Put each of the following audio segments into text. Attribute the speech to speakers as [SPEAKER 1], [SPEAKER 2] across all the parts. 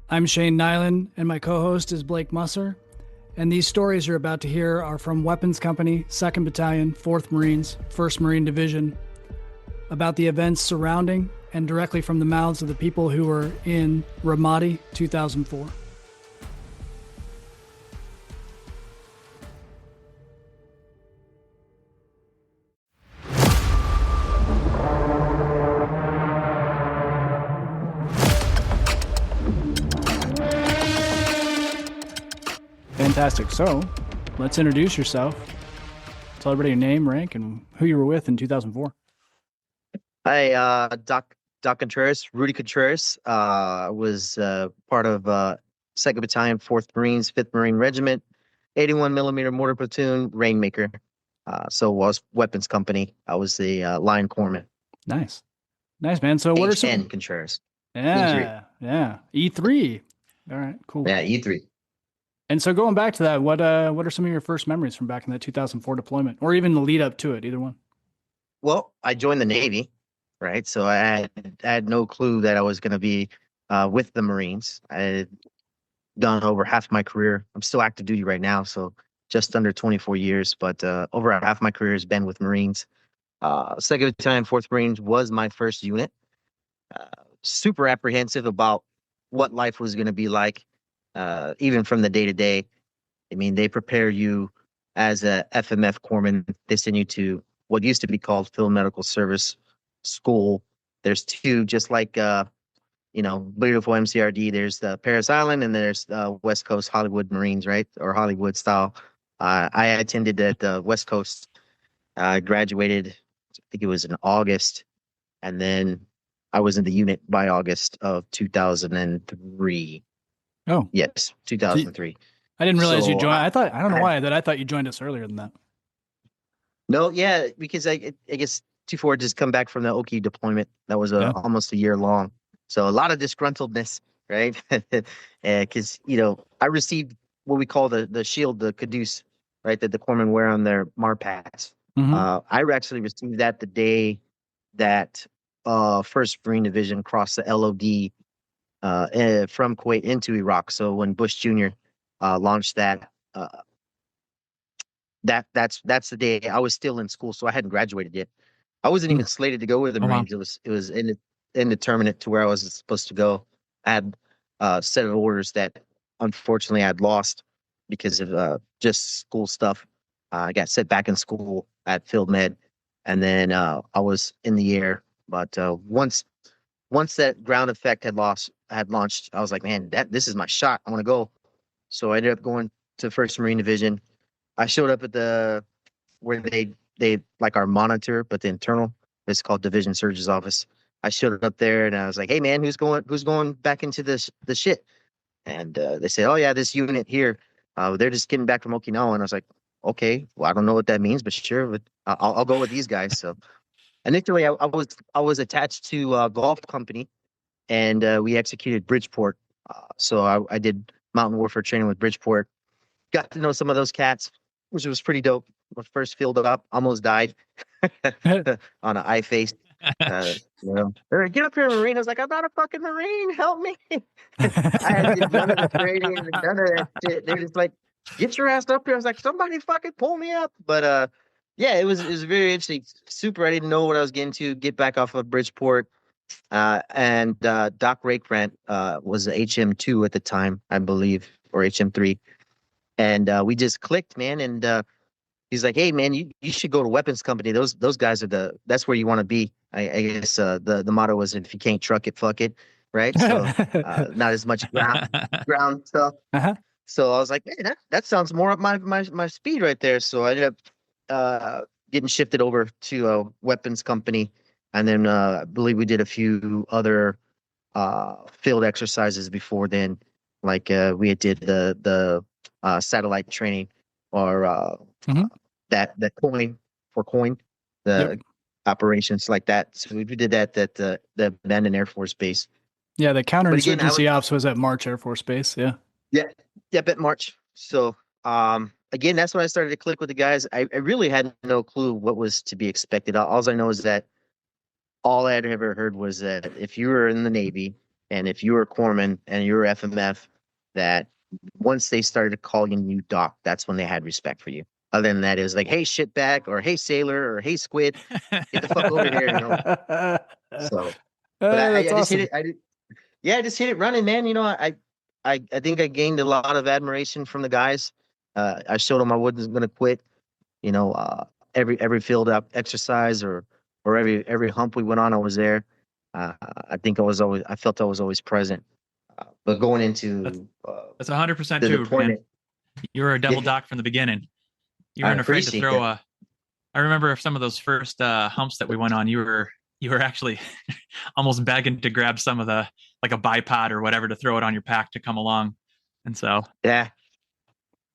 [SPEAKER 1] I'm Shane Nyland, and my co host is Blake Musser. And these stories you're about to hear are from Weapons Company, 2nd Battalion, 4th Marines, 1st Marine Division, about the events surrounding and directly from the mouths of the people who were in Ramadi 2004. Fantastic. So, let's introduce yourself. Tell everybody your name, rank, and who you were with in 2004.
[SPEAKER 2] Hi, Doc Contreras, Rudy Contreras. Was part of 2nd Battalion, 4th Marines, 5th Marine Regiment, 81 millimeter mortar platoon, Rainmaker. So was Weapons Company. I was the line corpsman.
[SPEAKER 1] Nice, man. So what are some
[SPEAKER 2] Contreras?
[SPEAKER 1] Yeah, yeah. E3. All right, cool.
[SPEAKER 2] Yeah, E3.
[SPEAKER 1] And so going back to that, what are some of your first memories from back in that 2004 deployment, or even the lead up to it? Either one.
[SPEAKER 2] Well, I joined the Navy, right? So I had no clue that I was going to be with the Marines. I had done over half my career. I'm still active duty right now, so just under 24 years, but over half my career has been with Marines. 2nd Battalion, 4th Marines was my first unit. Super apprehensive about what life was going to be like, even from the day to day. I mean, they prepare you as a FMF corpsman. They send you to what used to be called Field Medical Service School. There's two, just like beautiful MCRD. There's the Paris Island, and there's West Coast Hollywood Marines, right, or Hollywood style. I attended at the West Coast. I graduated, I think it was in August, and then I was in the unit by August of 2003.
[SPEAKER 1] Oh,
[SPEAKER 2] yes, 2003.
[SPEAKER 1] I didn't realize you
[SPEAKER 2] So
[SPEAKER 1] joined. I don't know why, that I thought you joined us earlier than that.
[SPEAKER 2] No, yeah, because I guess 2-4 just come back from the Oki deployment. That was
[SPEAKER 1] Yeah.
[SPEAKER 2] almost a year long. So a lot of disgruntledness, right? Because, I received what we call the shield, the caduce, right, that the corpsmen wear on their MARPATs.
[SPEAKER 1] Mm-hmm.
[SPEAKER 2] I actually received that the day that 1st Marine Division crossed the LOD from Kuwait into Iraq. So when Bush Jr. Launched that, that's the day I was still in school, so I hadn't graduated yet. I wasn't even slated to go with the
[SPEAKER 1] Oh, wow.
[SPEAKER 2] Marines. It was indeterminate to where I was supposed to go. I had a set of orders that unfortunately I'd lost because of just school stuff. I got set back in school at Field Med, and then I was in the air. But once that ground effect had launched, I was like, man, this is my shot. I want to go. So I ended up going to 1st Marine Division. I showed up at where they like our monitor, but the internal, it's called Division Surge's office. I showed up there and I was like, hey man, who's going back into the shit? And they said, oh yeah, this unit here, they're just getting back from Okinawa. And I was like, okay, well, I don't know what that means, but sure, but I'll go with these guys. So initially I was attached to a golf company, and we executed Bridgeport. So I did mountain warfare training with Bridgeport. Got to know some of those cats, which was pretty dope. My first field up, almost died on an eye face. They're like, get up here, Marine. I was like, I'm not a fucking Marine. Help me. I had none of the training and none of that shit. They're just like, get your ass up here. I was like, somebody fucking pull me up. But yeah, it was very interesting. Super. I didn't know what I was getting to. Get back off of Bridgeport. And Doc Rakebrant was HM2 at the time, I believe, or HM3. And we just clicked, man. And he's like, "Hey, man, you should go to Weapons Company. Those guys are that's where you want to be." I guess the motto was, "If you can't truck it, fuck it." Right. So not as much ground stuff.
[SPEAKER 1] Uh-huh.
[SPEAKER 2] So I was like, "Man, that sounds more up my speed right there." So I ended up getting shifted over to a Weapons Company, and then I believe we did a few other field exercises before then. Like we did the satellite training, or
[SPEAKER 1] Mhm.
[SPEAKER 2] that coin, the
[SPEAKER 1] Yep.
[SPEAKER 2] operations like that. So we did that at the abandoned Air Force Base.
[SPEAKER 1] Yeah, the
[SPEAKER 2] But again,
[SPEAKER 1] counterinsurgency ops was at March Air Force Base. Yeah.
[SPEAKER 2] yeah, yeah, at March. So again, that's when I started to click with the guys. I really had no clue what was to be expected. All I know is that all I had ever heard was that if you were in the Navy, And if you were a corpsman and you were FMF, that once they started calling you doc, that's when they had respect for you. Other than that, it was like, hey, shitbag, or hey, sailor, or hey, squid, get the fuck over here, you know. So, but
[SPEAKER 1] That's
[SPEAKER 2] I just hit
[SPEAKER 1] awesome.
[SPEAKER 2] it. Yeah, I just hit it running, man. You know, I think I gained a lot of admiration from the guys. I showed them I wasn't going to quit. You know, every field up exercise or every hump we went on, I was there. Uh, I felt I was always present. But going
[SPEAKER 3] That's
[SPEAKER 2] into
[SPEAKER 3] that's 100%
[SPEAKER 2] the
[SPEAKER 3] true, man.
[SPEAKER 2] deployment,
[SPEAKER 3] You were a double
[SPEAKER 2] yeah,
[SPEAKER 3] doc from the beginning. You
[SPEAKER 2] I
[SPEAKER 3] weren't afraid to
[SPEAKER 2] appreciate
[SPEAKER 3] throw
[SPEAKER 2] that.
[SPEAKER 3] a. I remember some of those first humps that we went on. You were actually almost begging to grab some of the like a bipod or whatever to throw it on your pack to come along. And so,
[SPEAKER 2] Yeah,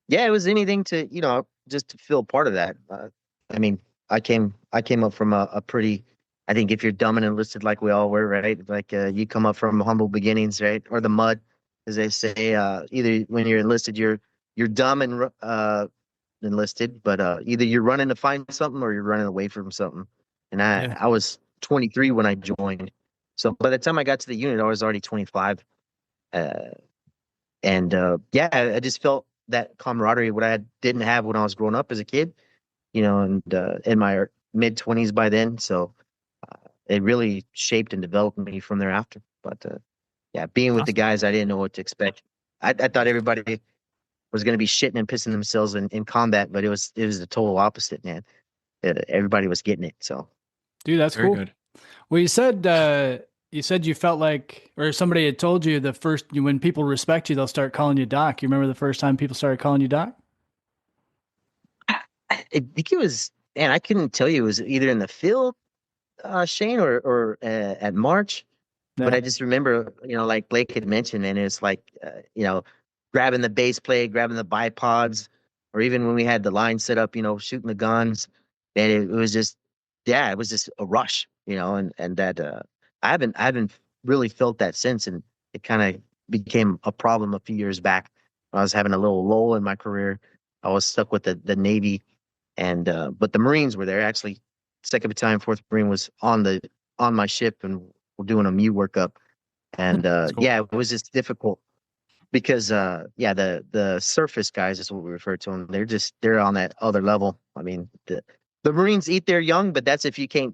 [SPEAKER 2] yeah, it was anything to just to feel part of that. I mean, I came up from a pretty. I think if you're dumb and enlisted like we all were, right? Like you come up from humble beginnings, right? Or the mud, as they say. Either when you're enlisted, you're dumb and enlisted, but either you're running to find something or you're running away from something. And
[SPEAKER 3] yeah,
[SPEAKER 2] I was 23 when I joined, so by the time I got to the unit, I was already 25. Uh, and yeah, I just felt that camaraderie what didn't have when I was growing up as a kid, and in my mid 20s by then. So it really shaped and developed me from thereafter. But yeah, being with the
[SPEAKER 3] awesome.
[SPEAKER 2] guys, I didn't know what to expect. I thought everybody was going to be shitting and pissing themselves in combat, but it was the total opposite, man. Everybody was getting it. So
[SPEAKER 1] Dude, that's
[SPEAKER 3] Very
[SPEAKER 1] cool.
[SPEAKER 3] good.
[SPEAKER 1] Well, you said you felt like, or somebody had told you the first when people respect you, they'll start calling you doc. You remember the first time people started calling you doc?
[SPEAKER 2] I think it was, man, I couldn't tell you. It was either in the field, Shane, or at March. But
[SPEAKER 1] Yeah.
[SPEAKER 2] I just remember, like Blake had mentioned, and it's like, grabbing the base plate, grabbing the bipods, or even when we had the line set up, shooting the guns. And it was just, yeah, it was just a rush, and that I haven't really felt that since, and it kind of became a problem a few years back. I was having a little lull in my career. I was stuck with the Navy, and but the Marines were there. Actually, Second Battalion, Fourth Marine was on my ship, and we're doing a MEU workup. And
[SPEAKER 3] That's cool.
[SPEAKER 2] yeah, it was just difficult because yeah, the surface guys is what we refer to them. They're on that other level. I mean, the Marines eat their young, but that's if you can't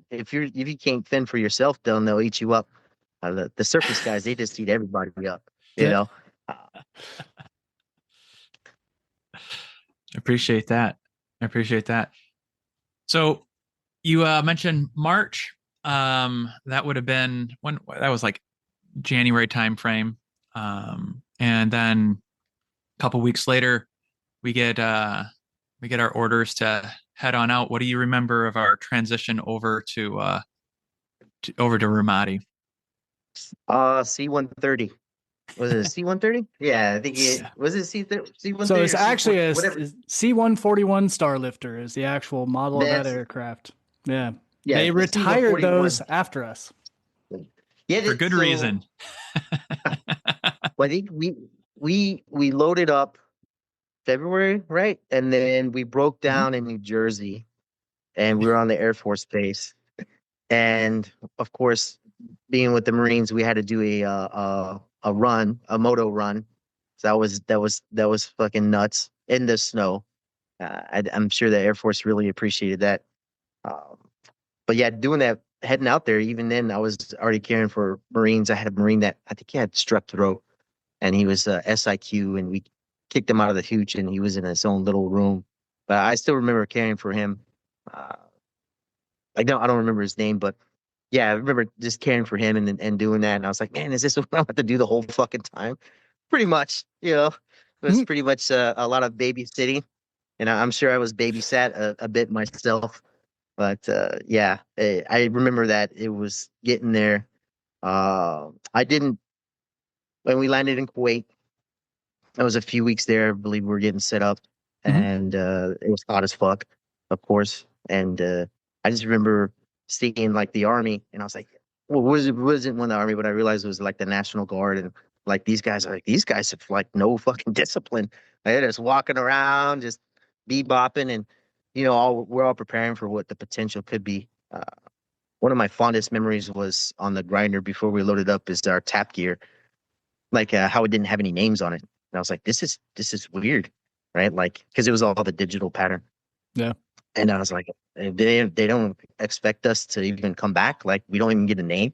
[SPEAKER 2] fend for yourself, they'll eat you up. The surface guys, they just eat everybody up. You
[SPEAKER 1] Yeah.
[SPEAKER 2] know. Uh,
[SPEAKER 3] I appreciate that. I appreciate that. So you mentioned March. That would have been when that was like January timeframe. And then a couple weeks later, we get uh, we get our orders to head on out. What do you remember of our transition over to Ramadi?
[SPEAKER 2] C-130. Was it a C-130? Yeah, I think it
[SPEAKER 3] Yeah.
[SPEAKER 2] was it
[SPEAKER 1] So
[SPEAKER 2] C-130
[SPEAKER 1] it's
[SPEAKER 2] or
[SPEAKER 1] actually
[SPEAKER 2] C-4,
[SPEAKER 1] a
[SPEAKER 2] whatever.
[SPEAKER 1] C-141 Starlifter is the actual model of that
[SPEAKER 2] That's
[SPEAKER 1] aircraft. Yeah.
[SPEAKER 2] yeah,
[SPEAKER 1] They
[SPEAKER 2] it's the
[SPEAKER 1] retired those
[SPEAKER 2] C-141.
[SPEAKER 1] after us.
[SPEAKER 2] Yeah,
[SPEAKER 3] For good
[SPEAKER 2] so
[SPEAKER 3] reason.
[SPEAKER 2] well, I think we loaded up February, right? And then we broke
[SPEAKER 1] Mhm.
[SPEAKER 2] down in New Jersey, and we were on the Air Force Base. And of course, being with the Marines, we had to do a run, a moto run. So that was fucking nuts in the snow. I'm sure the Air Force really appreciated that. Um, but yeah, doing that, heading out there, even then, I was already caring for Marines. I had a Marine that I think he had strep throat, and he was SIQ, and we kicked him out of the hooch, and he was in his own little room. But I still remember caring for him. Uh, I don't remember his name, but yeah, I remember just caring for him and doing that. And I was like, man, is this what I have to do the whole fucking time? Pretty much, it was pretty much a lot of babysitting, and I'm sure I was babysat a bit myself. But yeah, I remember that it was getting there. I didn't when we landed in Kuwait. I was a few weeks there. I believe we were getting set up,
[SPEAKER 1] Mhm.
[SPEAKER 2] and it was hot as fuck, of course. And I just remember seeing like the army, and I was like, "Well, wasn't one of the army?" But I realized it was like the National Guard, and like these guys have like no fucking discipline. They're just walking around, just bebopping, and we're all preparing for what the potential could be. one of my fondest memories was on the grinder before we loaded up is our tap gear, like how it didn't have any names on it. And I was like, this is weird, right? Like, because it was all the digital pattern.
[SPEAKER 1] Yeah.
[SPEAKER 2] And I was like, they don't expect us to even come back. Like, we don't even get a name.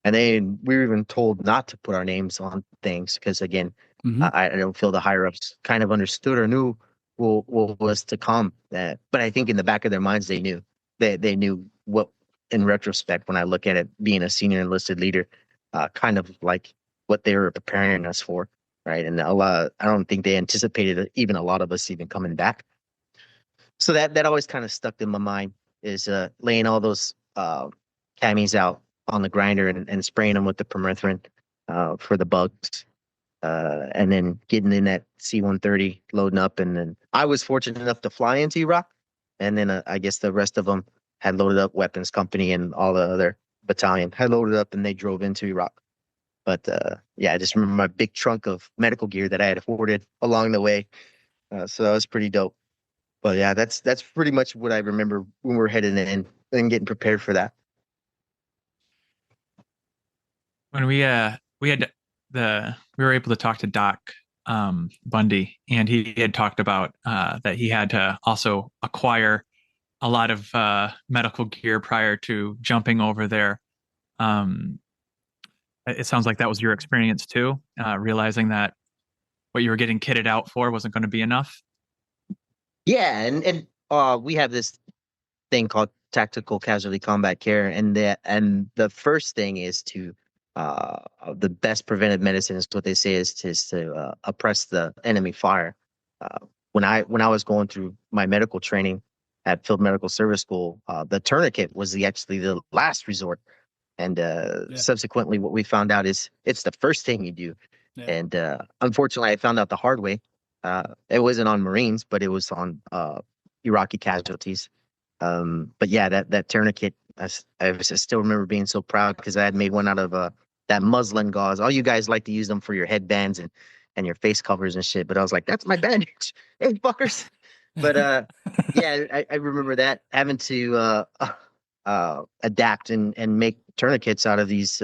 [SPEAKER 2] And then we were even told not to put our names on things because, again,
[SPEAKER 1] Mm-hmm.
[SPEAKER 2] I don't feel the higher ups kind of understood or knew what was to come. But I think in the back of their minds, they knew. They knew what, in retrospect, when I look at it, being a senior enlisted leader, kind of like what they were preparing us for, right? And I don't think they anticipated even a lot of us even coming back. So that always kind of stuck in my mind is laying all those camis out on the grinder and spraying them with the permethrin for the bugs. And then getting in that C-130, loading up. And then I was fortunate enough to fly into Iraq. And then I guess the rest of them had loaded up, weapons company and all the other battalion had loaded up and they drove into Iraq. But yeah, I just remember my big trunk of medical gear that I had hoarded along the way. So that was pretty dope. But yeah, that's pretty much what I remember when we were heading in and getting prepared for that.
[SPEAKER 3] When we had we were able to talk to Doc Bundy, and he had talked about that he had to also acquire a lot of medical gear prior to jumping over there. It sounds like that was your experience too, realizing that what you were getting kitted out for wasn't going to be enough.
[SPEAKER 2] Yeah, and we have this thing called tactical casualty combat care, and the first thing is to the best preventive medicine is what they say is to oppress the enemy fire. When I was going through my medical training at Field Medical Service School, the tourniquet was actually the last resort, and subsequently, what we found out is it's the first thing you do.
[SPEAKER 1] Yeah.
[SPEAKER 2] And unfortunately, I found out the hard way. It wasn't on Marines, but it was on Iraqi casualties. But yeah, that tourniquet, I still remember being so proud because I had made one out of that muslin gauze. All you guys like to use them for your headbands and your face covers and shit. But I was like, that's my bandage. Hey, fuckers. But yeah, I remember that having to adapt and make tourniquets out of these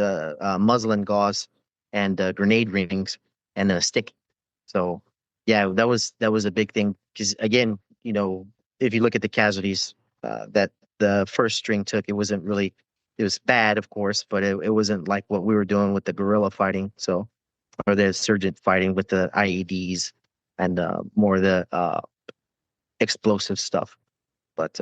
[SPEAKER 2] muslin gauze and grenade rings and a stick. So yeah, that was a big thing because again, if you look at the casualties that the first string took, it wasn't really, it was bad, of course, but it wasn't like what we were doing with the guerrilla fighting. So, or the insurgent fighting with the IEDs and more of the explosive stuff. But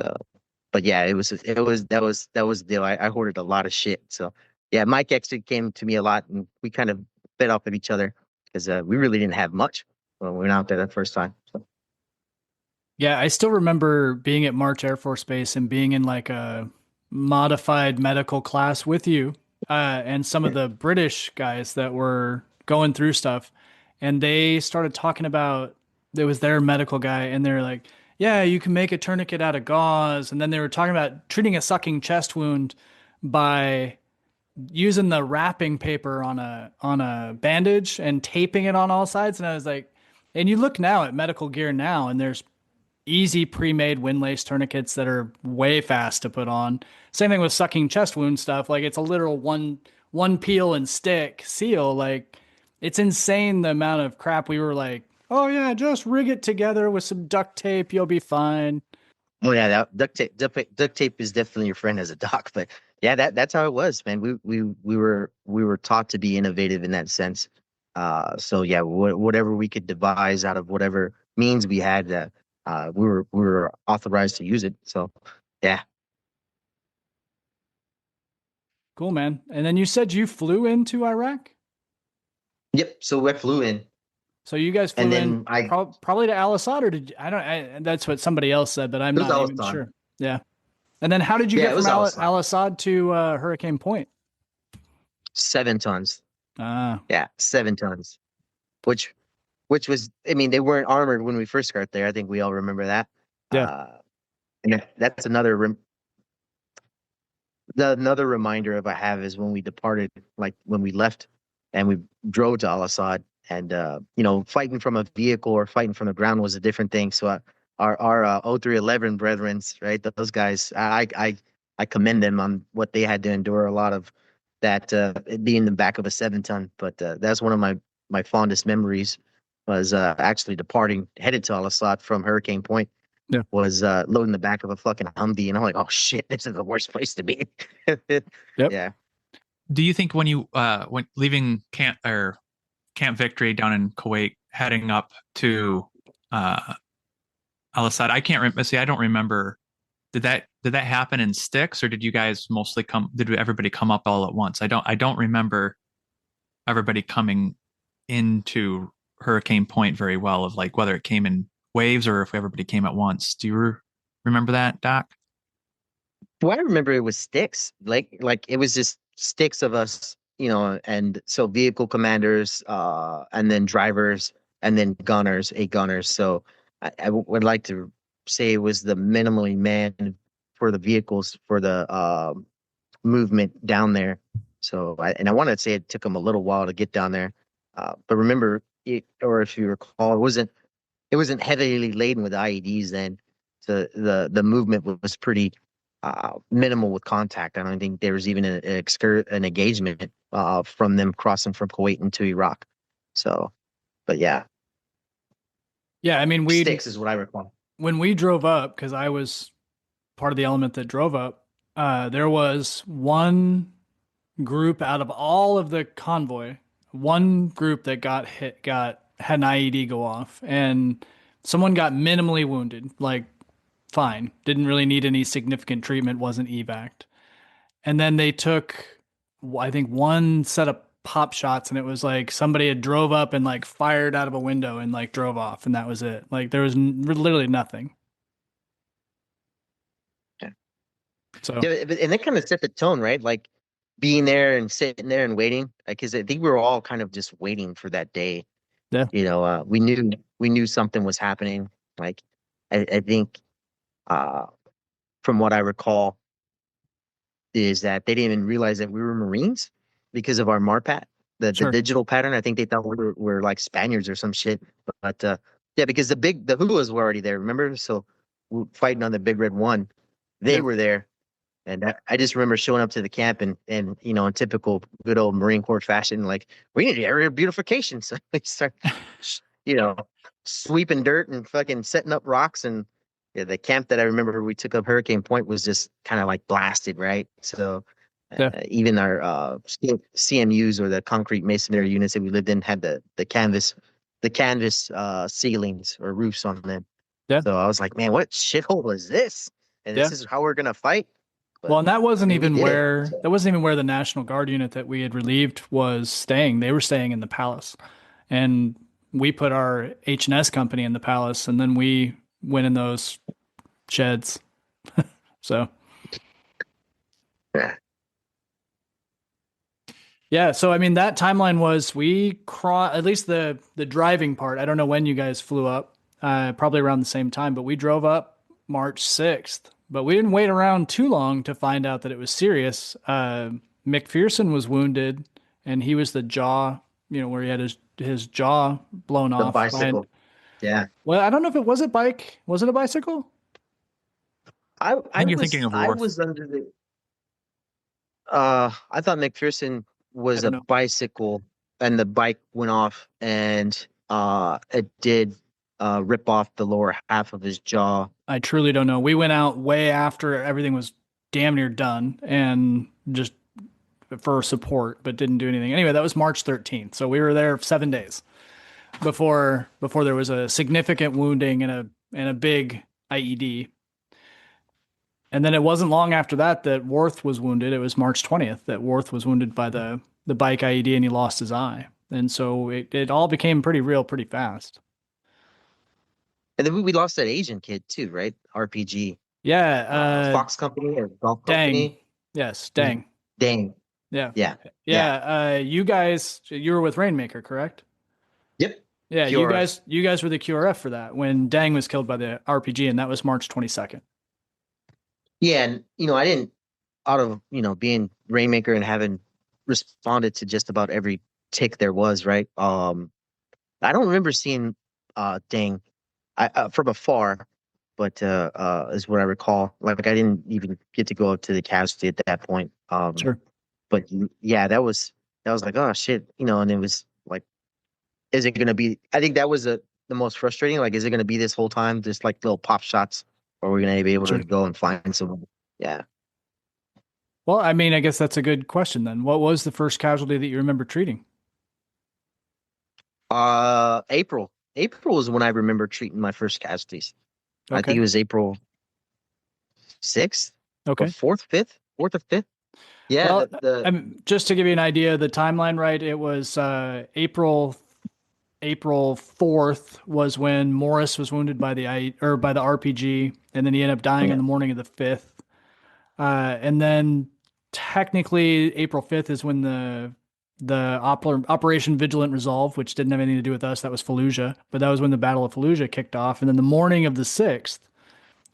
[SPEAKER 2] yeah, that was the deal. I hoarded a lot of shit. So yeah, Mike actually came to me a lot, and we kind of fed off of each other because we really didn't have much when we went out there that first time. So.
[SPEAKER 1] Yeah, I still remember being at March Air Force Base and being in like a modified medical class with you and some of the British guys that were going through stuff. And they started talking about, it was their medical guy, and they're like, yeah, you can make a tourniquet out of gauze. And then they were talking about treating a sucking chest wound by using the wrapping paper on a bandage and taping it on all sides. And I was like, and you look now at medical gear now, and there's easy pre-made windlace tourniquets that are way fast to put on. Same thing with sucking chest wound stuff. Like, it's a literal one peel and stick seal. Like, it's insane the amount of crap we were like, oh yeah, just rig it together with some duct tape, you'll be fine.
[SPEAKER 2] Oh yeah, that duct tape is definitely your friend as a doc. But yeah, that's how it was, man. We were taught to be innovative in that sense. So yeah, whatever we could devise out of whatever means we had, we were authorized to use it. So yeah.
[SPEAKER 1] Cool, man. And then you said you flew into Iraq?
[SPEAKER 2] Yep. So I flew in.
[SPEAKER 1] So you guys flew
[SPEAKER 2] And then
[SPEAKER 1] in probably to Al Assad, or did that's what somebody else said, but I'm
[SPEAKER 2] It was
[SPEAKER 1] not
[SPEAKER 2] Al
[SPEAKER 1] even
[SPEAKER 2] Assad.
[SPEAKER 1] sure. Yeah. And then how did you
[SPEAKER 2] Yeah,
[SPEAKER 1] get
[SPEAKER 2] it was
[SPEAKER 1] from
[SPEAKER 2] Al Assad.
[SPEAKER 1] Al Assad to Hurricane Point?
[SPEAKER 2] 7 tons.
[SPEAKER 1] Ah,
[SPEAKER 2] Yeah, 7 tons. Which was, I mean, they weren't armored when we first got there. I think we all remember that.
[SPEAKER 1] yeah.
[SPEAKER 2] And that's another another reminder of I have is when we departed, like when we left and we drove to Al Assad, and fighting from a vehicle or fighting from the ground was a different thing. So our 0311 brethrens, right? Those guys, I I commend them on what they had to endure. A lot of that being in the back of a 7-ton, but that's one of my fondest memories was actually departing, headed to Al Asad from Hurricane Point.
[SPEAKER 1] Yeah.
[SPEAKER 2] Was loading the back of a fucking Humvee, and I'm like, oh shit, this is the worst place to be.
[SPEAKER 1] Yep.
[SPEAKER 2] Yeah.
[SPEAKER 3] Do you think when you when leaving Camp Victory down in Kuwait, heading up to Al Asad, I can't remember. See, I don't remember. Did that happen in sticks, or did you guys mostly come? Did everybody come up all at once? I don't remember everybody coming into Hurricane Point very well, of like whether it came in waves or if everybody came at once. Do you remember that, Doc?
[SPEAKER 2] Well, I remember it was sticks. Like it was just sticks of us, and so vehicle commanders, and then drivers, and then gunners, 8 gunners. So would like to say it was the minimally manned for the vehicles for the movement down there. So I want to say it took them a little while to get down there. But remember, or if you recall, it wasn't heavily laden with IEDs then. So the movement was pretty minimal with contact. I don't think there was even an engagement from them crossing from Kuwait into Iraq. So, but yeah,
[SPEAKER 1] Yeah, I mean,
[SPEAKER 2] sticks is what I recall.
[SPEAKER 1] when we drove up, because I was part of the element that drove up, there was one group out of all of the convoy, one group that had an IED go off, and someone got minimally wounded, like fine, didn't really need any significant treatment, wasn't evac'd. And then they took, I think, one set of pop shots, and it was like somebody had drove up and like fired out of a window and like drove off, and that was it. Like there was literally nothing.
[SPEAKER 2] Yeah.
[SPEAKER 1] So
[SPEAKER 2] Yeah, and that kind of set the tone, right? Like being there and sitting there and waiting, because I think we were all kind of just waiting for that day.
[SPEAKER 1] yeah,
[SPEAKER 2] We knew something was happening. Like I think from what I recall is that they didn't even realize that we were Marines because of our MARPAT, the
[SPEAKER 1] sure,
[SPEAKER 2] digital pattern. I think they thought we were like Spaniards or some shit. But yeah, because the Hulas were already there, remember? So we were fighting on the Big Red One. They
[SPEAKER 1] yeah,
[SPEAKER 2] were there. And I just remember showing up to the camp and in typical good old Marine Corps fashion, like, we need area beautification. So we start, you know, sweeping dirt and fucking setting up rocks. And yeah, the camp that I remember we took up Hurricane Point was just kind of like blasted, right? So
[SPEAKER 1] yeah,
[SPEAKER 2] even our CMUs, or the concrete masonry units that we lived in, had the canvas ceilings or roofs on them.
[SPEAKER 1] yeah,
[SPEAKER 2] So I was like, man, what shithole is this? And
[SPEAKER 1] yeah.
[SPEAKER 2] this is how we're gonna fight. But
[SPEAKER 1] Well, and that wasn't
[SPEAKER 2] we
[SPEAKER 1] even
[SPEAKER 2] did it.
[SPEAKER 1] where the National Guard unit that we had relieved was staying. They were staying in the palace, and we put our H&S company in the palace, and then we went in those sheds. So
[SPEAKER 2] Yeah.
[SPEAKER 1] yeah, so I mean that timeline was at least the driving part. I don't know when you guys flew up, probably around the same time, but we drove up March 6th. But we didn't wait around too long to find out that it was serious. McPherson was wounded, and he was the jaw, where he had his jaw blown
[SPEAKER 2] The
[SPEAKER 1] off.
[SPEAKER 2] bicycle. Yeah.
[SPEAKER 1] Well, I don't know if it was a bike. Was it a bicycle?
[SPEAKER 2] I
[SPEAKER 3] I think you're thinking of
[SPEAKER 2] I
[SPEAKER 3] Worth.
[SPEAKER 2] was under the I thought McPherson
[SPEAKER 1] I
[SPEAKER 2] was
[SPEAKER 1] don't
[SPEAKER 2] a
[SPEAKER 1] know.
[SPEAKER 2] bicycle, and the bike went off, and it did rip off the lower half of his jaw.
[SPEAKER 1] I truly don't know. We went out way after everything was damn near done, and just for support, but didn't do anything. Anyway, that was March 13th. So we were there 7 days before there was a significant wounding and a big IED. And then it wasn't long after that Worth was wounded. It was March 20th that Worth was wounded by the bike IED, and he lost his eye. And so it all became pretty real pretty fast.
[SPEAKER 2] And then we lost that Asian kid too, right? RPG.
[SPEAKER 1] Yeah,
[SPEAKER 2] Fox Company or Golf
[SPEAKER 1] Dang.
[SPEAKER 2] Company.
[SPEAKER 1] Yes, dang.
[SPEAKER 2] Dang.
[SPEAKER 1] Yeah.
[SPEAKER 2] Yeah.
[SPEAKER 1] Yeah, you guys, you were with Rainmaker, correct?
[SPEAKER 2] Yep.
[SPEAKER 1] Yeah,
[SPEAKER 2] QRF.
[SPEAKER 1] you guys were the QRF for that when Dang was killed by the RPG, and that was March 22nd.
[SPEAKER 2] Yeah, and I didn't, out of being Rainmaker and having responded to just about every tick there was, right? I don't remember seeing Dang from afar. but is what I recall. Like I didn't even get to go up to the casualty at that point.
[SPEAKER 1] Sure.
[SPEAKER 2] But yeah, that was like, oh shit, and it was like, is it gonna be? I think that was the most frustrating. Like, is it gonna be this whole time, just like little pop shots, or are we gonna be able
[SPEAKER 1] Sure.
[SPEAKER 2] to go and find someone? Yeah.
[SPEAKER 1] Well, I mean, I guess that's a good question then. What was the first casualty that you remember treating?
[SPEAKER 2] April. April was when I remember treating my first casualties. I think
[SPEAKER 1] Okay.
[SPEAKER 2] it was April 6th or
[SPEAKER 1] Okay.
[SPEAKER 2] 4th or 5th. Yeah,
[SPEAKER 1] Well,
[SPEAKER 2] the
[SPEAKER 1] just to give you an idea of the timeline, right? It was April 4th was when Morris was wounded by by the RPG, and then he ended up dying on
[SPEAKER 2] yeah.
[SPEAKER 1] the morning of the 5th. And then technically April 5th is when the Operation Vigilant Resolve, which didn't have anything to do with us, that was Fallujah, but that was when the Battle of Fallujah kicked off. And then the morning of the 6th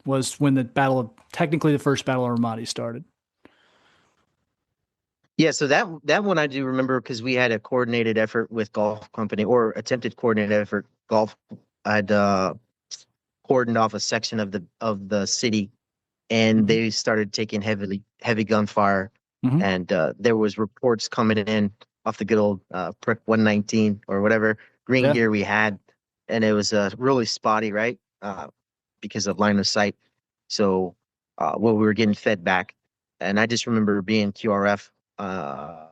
[SPEAKER 1] was when technically the first Battle of Ramadi started.
[SPEAKER 2] Yeah, so that one I do remember because we had a coordinated effort with Golf Company, or attempted coordinated effort. Golf had cordoned off a section of the city, and
[SPEAKER 1] Mhm.
[SPEAKER 2] they started taking heavy gunfire,
[SPEAKER 1] Mhm.
[SPEAKER 2] and there was reports coming in off the good old Prick 119 or whatever green
[SPEAKER 1] Yeah.
[SPEAKER 2] gear we had, and it was really spotty, right? Because of line of sight. So, well, we were getting fed back, and I just remember being QRF, uh,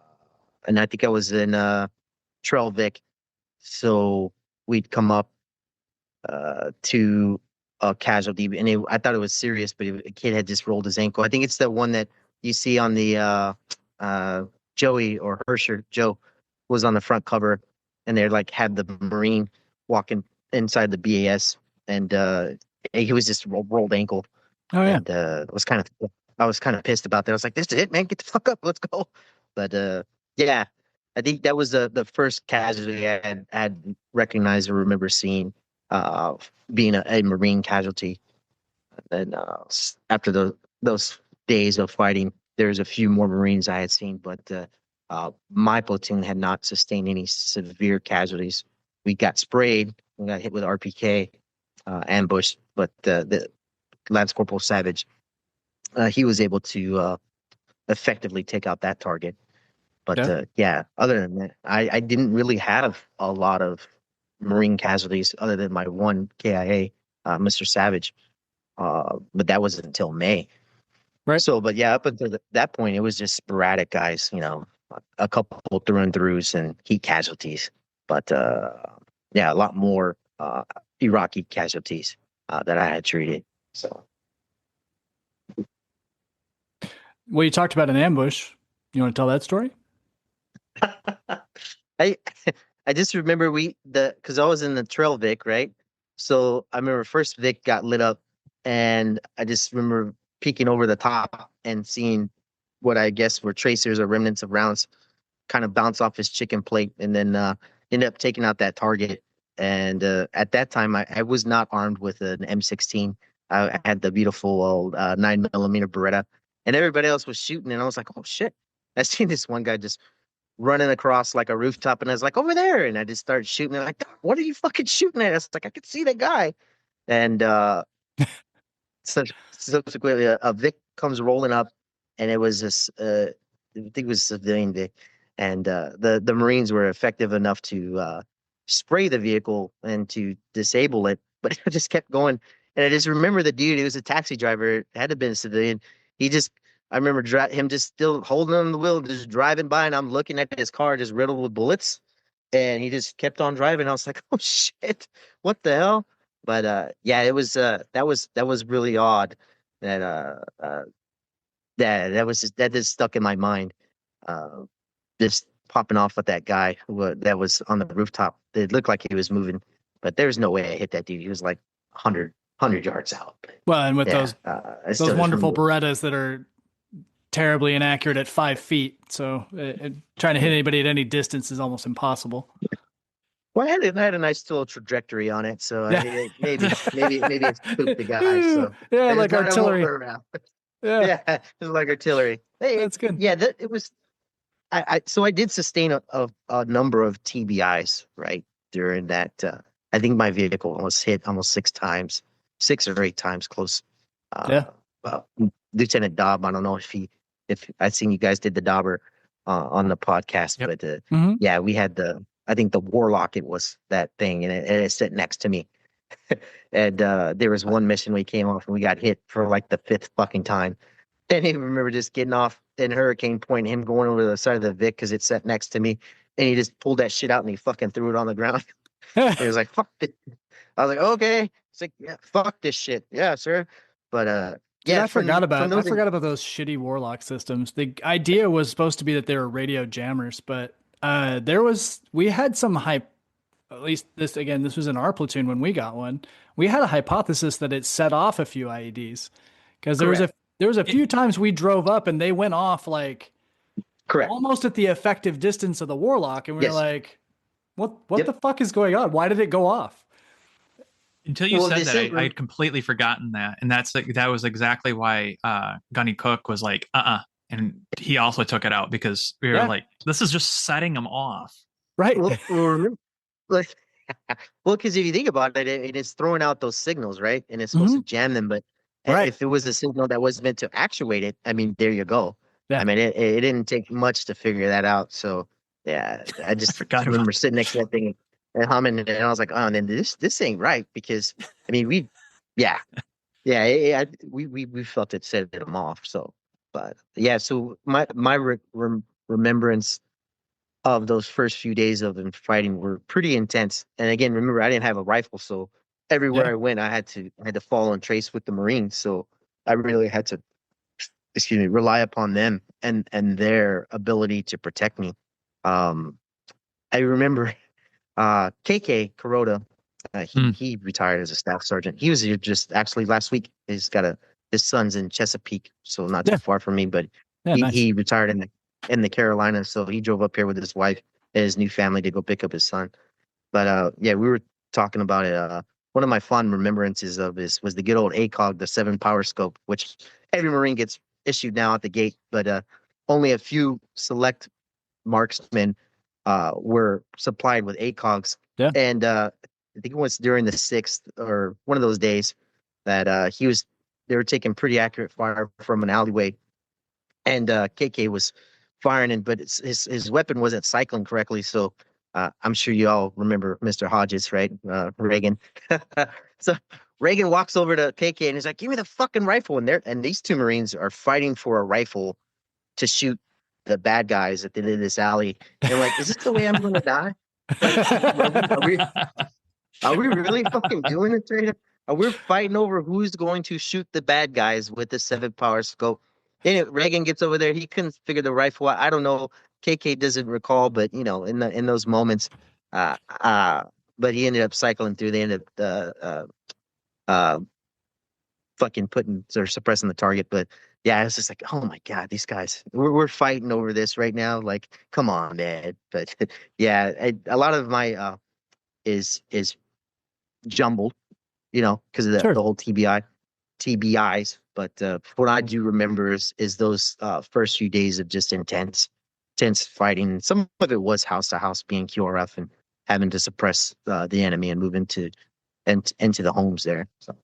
[SPEAKER 2] and I think I was in Trelvik, so we'd come up to a casualty, and I thought it was serious, but a kid had just rolled his ankle. I think it's the one that you see on the Joey or Hersher. Joe was on the front cover, and they like had the Marine walking inside the BAS, and he was just rolled ankle,
[SPEAKER 1] Oh yeah.
[SPEAKER 2] and I was kind of pissed about that. I was like, "This is it, man! Get the fuck up, let's go!" But yeah, I think that was the first casualty I had recognized or remember seeing, uh, being a Marine casualty. And after those days of fighting, there's a few more Marines I had seen, but my platoon had not sustained any severe casualties. We got sprayed, we got hit with RPK, ambush, but the Lance Corporal Savage, he was able to effectively take out that target. But
[SPEAKER 1] Yeah.
[SPEAKER 2] yeah, other than that, I didn't really have a lot of Marine casualties other than my one KIA, Mr. Savage. But that wasn't until May.
[SPEAKER 1] Right.
[SPEAKER 2] So, but yeah, up until that point, it was just sporadic guys, a couple through and throughs and heat casualties. But yeah, a lot more Iraqi casualties that I had treated. So,
[SPEAKER 1] Well, you talked about an ambush. You want to tell that story?
[SPEAKER 2] I I just remember because I was in the trail Vic, right? So I remember first Vic got lit up, and I just remember peeking over the top and seeing what I guess were tracers or remnants of rounds kind of bounce off his chicken plate, and then ended up taking out that target. And at that time, I was not armed with an M16. I had the beautiful old 9mm Beretta, and everybody else was shooting, and I was like, oh shit! I seen this one guy just running across like a rooftop, and I was like, over there, and I just started shooting. And like, "Doc, what are you fucking shooting at?" I was like, I could see that guy, and subsequently, a Vic comes rolling up, and it was this, I think it was a civilian Vic, and the Marines were effective enough to spray the vehicle and to disable it, but it just kept going. And I just remember the dude. He was a taxi driver. It had to have been a civilian. He just, I remember him just still holding on the wheel, just driving by, and I'm looking at his car just riddled with bullets, and he just kept on driving. I was like, oh shit, what the hell? But yeah, it was that was really odd. That that just stuck in my mind. Uh, just popping off with that guy that was on the rooftop. It looked like he was moving, but there's no way I hit that dude. He was like 100 yards out. But
[SPEAKER 1] Well, and with
[SPEAKER 2] yeah, I
[SPEAKER 1] those
[SPEAKER 2] still just
[SPEAKER 1] wonderful
[SPEAKER 2] remember.
[SPEAKER 1] Berettas that are terribly inaccurate at 5 feet, so trying to hit anybody at any distance is almost impossible.
[SPEAKER 2] Well, I had a nice little trajectory on it, so
[SPEAKER 1] Yeah.
[SPEAKER 2] maybe it spooked the guy. So
[SPEAKER 1] Yeah,
[SPEAKER 2] it's
[SPEAKER 1] like
[SPEAKER 2] not a
[SPEAKER 1] artillery.
[SPEAKER 2] mortar round.
[SPEAKER 1] Yeah,
[SPEAKER 2] Yeah, it's like artillery. Hey,
[SPEAKER 1] that's good.
[SPEAKER 2] yeah, it was. So I did sustain a number of TBIs right during that. I think my vehicle was hit almost 6 times. 6 or 8 times close.
[SPEAKER 1] Yeah.
[SPEAKER 2] Lieutenant Dobb, I don't know if I've seen you guys did the Dauber on the podcast,
[SPEAKER 3] Yep.
[SPEAKER 2] but
[SPEAKER 1] Mhm.
[SPEAKER 2] yeah, we had I think the Warlock, it was that thing, and it sat next to me. And there was one mission we came off and we got hit for like the 5th fucking time. And I remember just getting off in Hurricane Point, him going over to the side of the Vic because it sat next to me, and he just pulled that shit out and he fucking threw it on the ground. He was like, "Fuck it." I was like, "Okay." It's like, "Yeah, fuck this shit." Yeah, sir. But
[SPEAKER 1] Dude,
[SPEAKER 2] yeah,
[SPEAKER 1] I forgot about
[SPEAKER 2] those
[SPEAKER 1] those shitty Warlock systems. The idea was supposed to be that they were radio jammers, but we had some hype. At least this was in our platoon when we got one. We had a hypothesis that it set off a few IEDs because there was a few times we drove up and they went off like
[SPEAKER 2] correct.
[SPEAKER 1] almost at the effective distance of the Warlock, and we were like, "What
[SPEAKER 2] Yep.
[SPEAKER 1] the fuck is going on? Why did it go off?"
[SPEAKER 3] Until you said that, I had completely forgotten that, and that was exactly why Gunny Cook was like, and he also took it out because we were like, this is just setting them off,
[SPEAKER 1] right?
[SPEAKER 2] Like, well, because if you think about it, it is throwing out those signals, right? And it's supposed to jam them, but if it was a signal that was meant to actuate it, I mean, there you go. Yeah. I mean, it didn't take much to figure that out. So yeah, I just remember sitting next to that thing and humming, and I was like, "Oh, and then this ain't right," because I mean, we felt it set them off. So, but yeah, so my remembrance of those first few days of fighting were pretty intense. And again, remember, I didn't have a rifle, so everywhere I went, I had to follow and trace with the Marines. So I really had to, rely upon them and their ability to protect me. I remember KK Kuroda, he retired as a staff sergeant. He was here just actually last week. He's got his son's in Chesapeake, so not too far from me, but he retired in the Carolinas, so he drove up here with his wife and his new family to go pick up his son. But we were talking about it. One of my fond remembrances of was the good old ACOG, the 7 power scope, which every Marine gets issued now at the gate, but only a few select marksmen were supplied with ACOGs. Yeah. And I think it was during the 6th or one of those days that they were taking pretty accurate fire from an alleyway, and KK was firing, but his weapon wasn't cycling correctly. So I'm sure you all remember Mr. Hodges, right? Reagan. So Reagan walks over to KK and he's like, "Give me the fucking rifle." And these 2 Marines are fighting for a rifle to shoot the bad guys at the end of this alley. They're like, "Is this the way I'm going to die? Like, are we really fucking doing it right now? We're fighting over who's going to shoot the bad guys with the 7 power scope." Then Reagan gets over there. He couldn't figure the rifle out. I don't know. KK doesn't recall, but in those moments, but he ended up cycling through. They ended up fucking putting or suppressing the target. But yeah, it's just like, oh my god, these guys, we're fighting over this right now. Like, come on, man. But yeah, a lot of my is jumbled, because of the whole TBIs. But what I do remember is those first few days of just intense fighting. Some of it was house to house, being QRF and having to suppress the enemy and move into the homes there. So.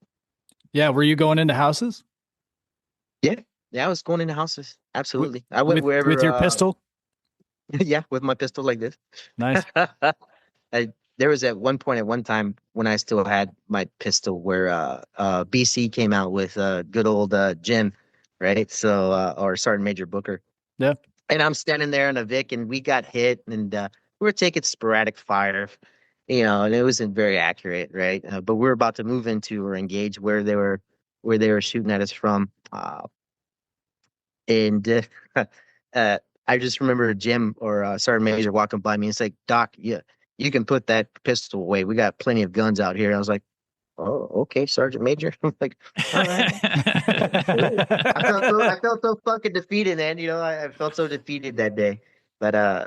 [SPEAKER 1] Yeah, were you going into houses?
[SPEAKER 2] Yeah, I was going into houses. Absolutely, I went wherever
[SPEAKER 1] with your pistol.
[SPEAKER 2] Yeah, with my pistol like this.
[SPEAKER 1] Nice.
[SPEAKER 2] There was at one time when I still had my pistol where BC came out with good old Jim, right? So or Sergeant Major Booker.
[SPEAKER 1] Yeah. And
[SPEAKER 2] I'm standing there in a Vic, and we got hit, and we were taking sporadic fire, and it wasn't very accurate, right? But we were about to move into or engage where they were shooting at us from, and I just remember Jim or Sergeant Major walking by me and say, "Doc, yeah, you can put that pistol away. We got plenty of guns out here." I was like, "Oh, okay, Sergeant Major." I'm like, all right. I felt so fucking defeated, man. I felt so defeated that day. But I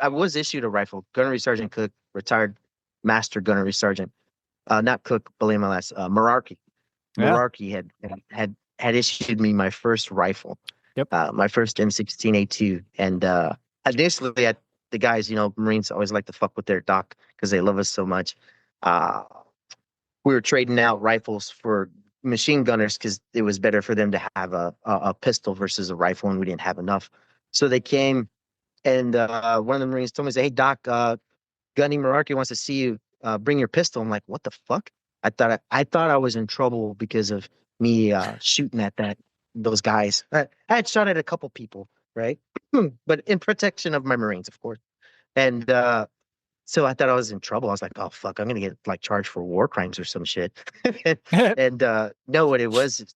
[SPEAKER 2] was issued a rifle. Gunnery Sergeant Cook, retired Master Gunnery Sergeant. Not Cook, believe my last. Merarkey. Merarkey had issued me my first rifle. Yep. My first M16A2, and initially the guys, Marines always like to fuck with their doc because they love us so much. we were trading out rifles for machine gunners because it was better for them to have a pistol versus a rifle, and we didn't have enough. So they came, and one of the Marines told me, "Hey Doc, Gunny Meraki wants to see you. Bring your pistol." I'm like, "What the fuck?" I thought I was in trouble because of me shooting at those guys. I had shot at a couple people, right? But in protection of my Marines, of course. And so I thought I was in trouble. I was like, "Oh fuck, I'm gonna get like charged for war crimes or some shit." And no, what it was,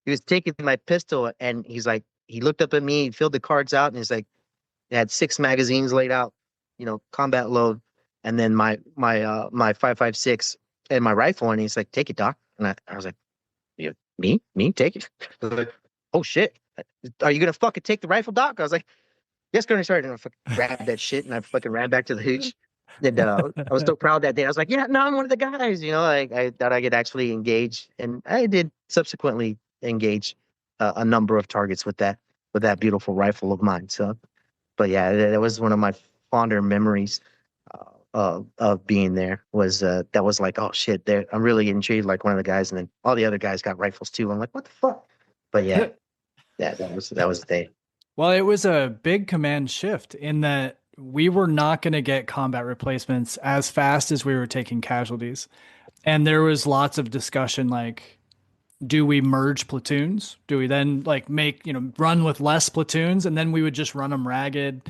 [SPEAKER 2] he was taking my pistol, and he's like, he looked up at me, he filled the cards out, and he's like, it had 6 magazines laid out, combat load, and then my 5.56 and my rifle, and he's like, "Take it, Doc." And I was like, "Yeah, me, take it." I was like, "Oh shit, are you gonna fucking take the rifle, Doc?" I was like, "Yes, Gunner Sergeant." And I fucking grabbed that shit and I fucking ran back to the hooch. And I was so proud that day. I was like, "Yeah, no, I'm one of the guys." Like I thought I could actually engage, and I did subsequently engage a number of targets with that beautiful rifle of mine. So, but yeah, that was one of my fonder memories of being there. Was that was like, oh shit, there I'm really getting treated like one of the guys, and then all the other guys got rifles too. I'm like, what the fuck? But yeah, that was the day.
[SPEAKER 1] Well, it was a big command shift in that we were not going to get combat replacements as fast as we were taking casualties. And there was lots of discussion like, do we merge platoons? Do we then like make, run with less platoons and then we would just run them ragged?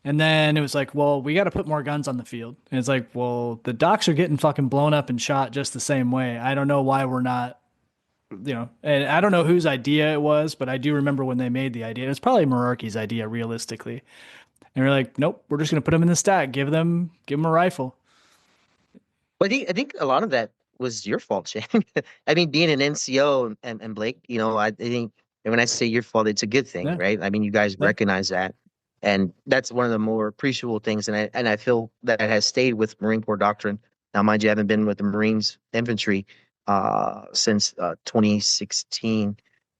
[SPEAKER 1] And then it was like, well, we got to put more guns on the field. And it's like, well, the docs are getting fucking blown up and shot just the same way. I don't know why we're not, and I don't know whose idea it was, but I do remember when they made the idea. It was probably Merarky's idea, realistically. And we're like, nope, we're just going to put them in the stack. Give them a rifle.
[SPEAKER 2] But I think a lot of that was your fault, Shane. I mean, being an NCO and Blake, I think, and when I say your fault, it's a good thing,
[SPEAKER 1] Yeah.
[SPEAKER 2] right? I mean, you guys recognize that. And that's one of the more appreciable things. And I feel that it has stayed with Marine Corps doctrine. Now, mind you, I haven't been with the Marines infantry since 2016.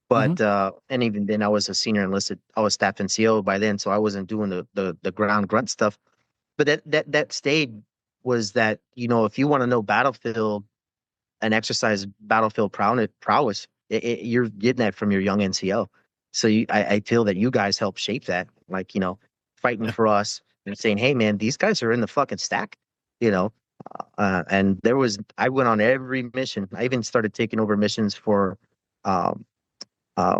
[SPEAKER 2] But and even then, I was a senior enlisted. I was staff NCO by then, so I wasn't doing the ground grunt stuff. But that stayed was that, if you want to know battlefield and exercise battlefield prowess, you're getting that from your young NCO. So I feel that you guys help shape that, like, fighting for us and saying, "Hey man, these guys are in the fucking stack," and I went on every mission. I even started taking over missions for, so I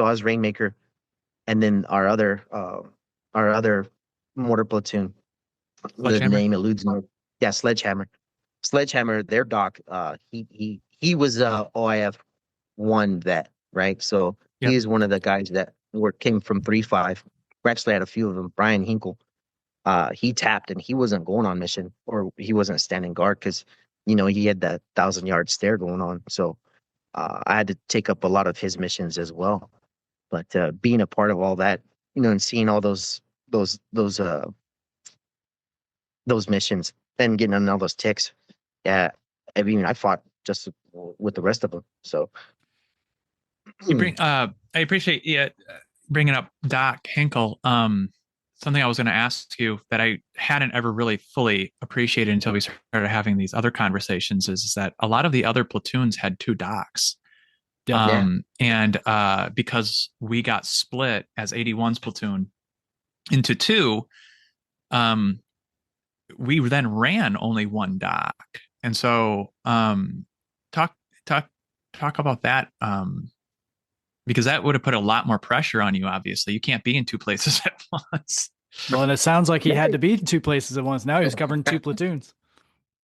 [SPEAKER 2] was Rainmaker, and then our other mortar platoon, the name eludes me. Yeah, Sledgehammer, their doc, he was OIF 1 vet, right? So he's one of the guys that came from 3.5. We actually had a few of them. Brian Hinkle, he tapped and he wasn't going on mission, or he wasn't standing guard because he had that 1,000-yard stare going on. So I had to take up a lot of his missions as well. But being a part of all that, and seeing all those missions and getting on all those ticks, yeah, I mean, I fought just with the rest of them. So
[SPEAKER 3] I appreciate you bringing up Doc Hinkle. Something I was going to ask you that I hadn't ever really fully appreciated until we started having these other conversations is that a lot of the other platoons had 2 docs. And because we got split as 81's platoon into 2, we then ran only 1 doc. And so talk about that, because that would have put a lot more pressure on you. Obviously, you can't be in 2 places at once.
[SPEAKER 1] Well, and it sounds like he had to be in 2 places at once. Now he's covering 2 platoons.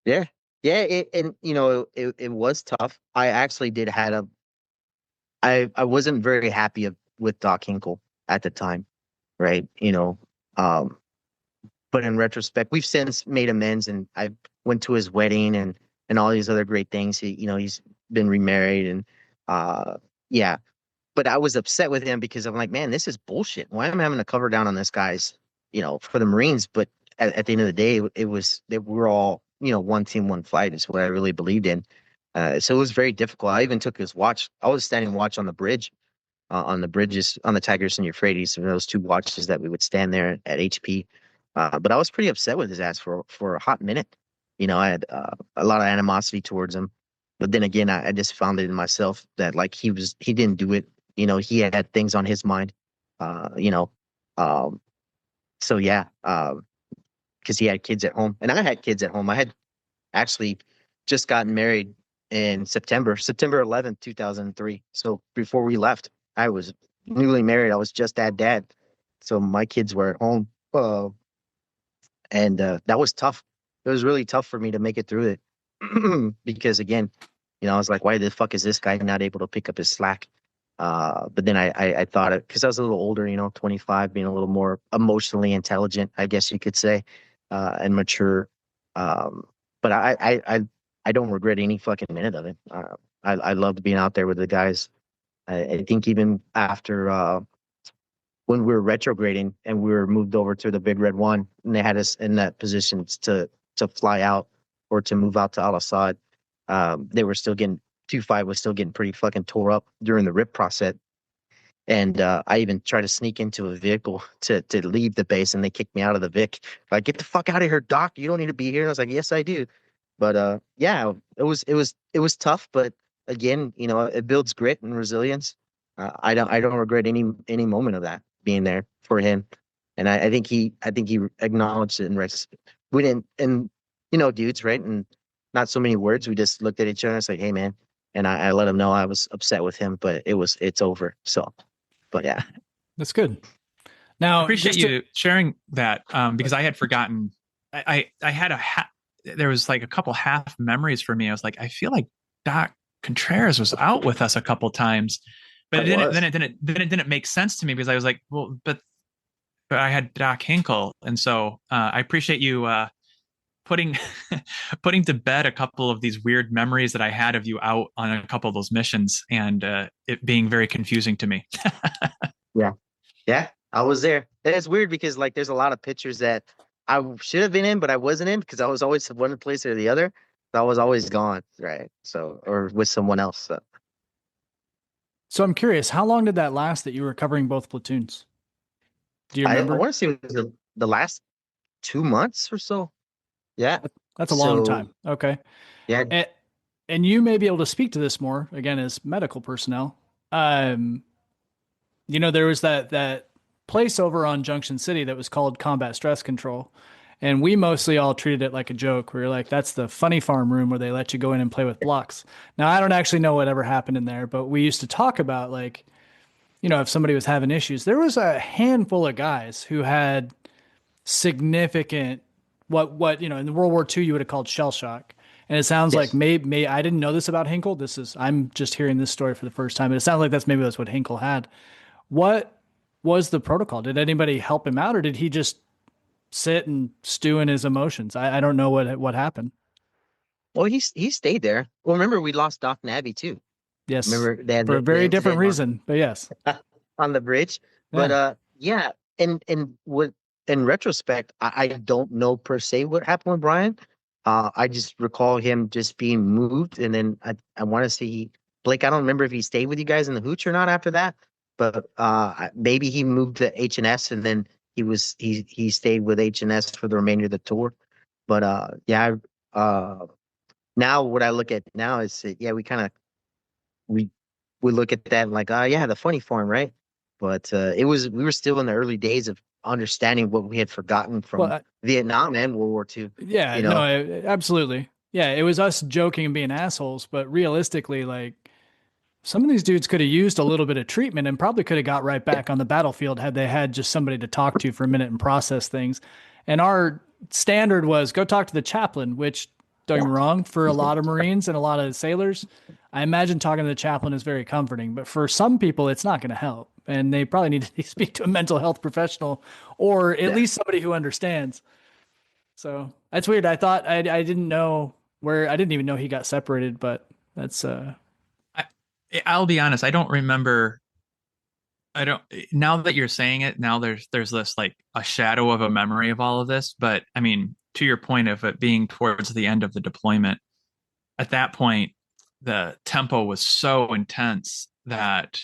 [SPEAKER 2] Yeah. It was tough. I actually did had I wasn't very happy with Doc Hinkle at the time, right? But in retrospect, we've since made amends, and I went to his wedding and all these other great things. He's been remarried, and yeah. But I was upset with him because I'm like, man, this is bullshit. Why am I having to cover down on this guy's, for the Marines? But at the end of the day, we're all, one team, one fight is what I really believed in. So it was very difficult. I even took his watch. I was standing watch on the bridge, on the bridges, on the Tigris and Euphrates, and those 2 watches that we would stand there at HP. But I was pretty upset with his ass for a hot minute, I had a lot of animosity towards him. But then again, I just found it in myself that like he didn't do it. He had things on his mind. Uh, you know, um, so yeah, because he had kids at home, and I had kids at home. I had actually just gotten married in September 11th, 2003. So before we left, I was newly married. I was just dad. So my kids were at home. And that was tough. It was really tough for me to make it through it because again, I was like, why the fuck is this guy not able to pick up his slack? But then I thought it because I was a little older, 25, being a little more emotionally intelligent, I guess you could say, and mature. But I don't regret any fucking minute of it. I loved being out there with the guys. I think even after when we were retrograding and we were moved over to the Big Red One, and they had us in that position to fly out or to move out to Al Assad, they were still getting 2-5 was still getting pretty fucking tore up during the rip process. And I even tried to sneak into a vehicle to leave the base, and they kicked me out of the Vic. Like, get the fuck out of here, Doc! You don't need to be here. And I was like, yes, I do. But yeah, it was tough. But again, it builds grit and resilience. I don't regret any moment of that being there for him. And I think he acknowledged it and we didn't, and dudes, right? And not so many words. We just looked at each other and said, hey, man. And I let him know I was upset with him, but it's over. So, but yeah,
[SPEAKER 1] That's good.
[SPEAKER 3] I
[SPEAKER 1] Now,
[SPEAKER 3] appreciate you sharing that because I had forgotten. I had there was like a couple half memories for me. I was like, I feel like Doc Contreras was out with us a couple times, but then it didn't make sense to me because I was like, well, but I had Doc Hinkle, and so I appreciate you putting putting to bed a couple of these weird memories that I had of you out on a couple of those missions, and it being very confusing to me.
[SPEAKER 2] yeah, yeah. I was there. And it's weird because like there's a lot of pictures that I should have been in, but I wasn't in because I was always one place or the other. So I was always gone, right? So or with someone else.
[SPEAKER 1] So I'm curious, how long did that last that you were covering both platoons? Do you
[SPEAKER 2] I
[SPEAKER 1] remember?
[SPEAKER 2] want to say it was the last 2 months or so. Yeah.
[SPEAKER 1] That's a long
[SPEAKER 2] So
[SPEAKER 1] time. Okay.
[SPEAKER 2] yeah,
[SPEAKER 1] And you may be able to speak to this more again as medical personnel. Um, there was that place over on Junction City that was called Combat Stress Control. And we mostly all treated it like a joke. We were like, that's the funny farm room where they let you go in and play with blocks. Now, I don't actually know whatever happened in there, but we used to talk about like, if somebody was having issues, there was a handful of guys who had significant what in World War II you would have called shell shock. And it sounds like
[SPEAKER 2] yes.
[SPEAKER 1] maybe I didn't know this about Hinkle. I'm just hearing this story for the first time. But it sounds like that's what Hinkle had. What was the protocol? Did anybody help him out, or did he just sit and stew in his emotions? I don't know what happened.
[SPEAKER 2] Well, he stayed there. Well, remember we lost Doc Nabby too.
[SPEAKER 1] Yes,
[SPEAKER 2] Remember they had
[SPEAKER 1] for a
[SPEAKER 2] the
[SPEAKER 1] very different
[SPEAKER 2] incident
[SPEAKER 1] reason, but yes.
[SPEAKER 2] on the bridge. But
[SPEAKER 1] Yeah.
[SPEAKER 2] yeah, and what in retrospect, I don't know per se what happened with Brian. I just recall him just being moved, and then I want to see Blake. I don't remember if he stayed with you guys in the hooch or not after that, but maybe he moved to H&S, and then he stayed with H&S for the remainder of the tour. But yeah, now what I look at now is yeah, we we look at that and like, oh yeah, the funny farm, right? But we were still in the early days of understanding what we had forgotten
[SPEAKER 1] Well,
[SPEAKER 2] from Vietnam and World War II.
[SPEAKER 1] yeah,
[SPEAKER 2] You
[SPEAKER 1] no,
[SPEAKER 2] know,
[SPEAKER 1] absolutely. Yeah, it was us joking and being assholes, but realistically, like some of these dudes could have used a little bit of treatment and probably could have got right back on the battlefield had they had just somebody to talk to for a minute and process things. And our standard was go talk to the chaplain, which don't get me wrong, for a lot of Marines and a lot of sailors, I imagine talking to the chaplain is very comforting, but for some people, it's not going to help. And they probably need to speak to a mental health professional or at
[SPEAKER 2] yeah.
[SPEAKER 1] least somebody who understands. So that's weird. I thought I didn't know where I didn't even know he got separated, but that's
[SPEAKER 3] I, I'll be honest. I don't remember. I don't. Now that you're saying it, now there's this like a shadow of a memory of all of this. But I mean, to your point of it being towards the end of the deployment, at that point, the tempo was so intense that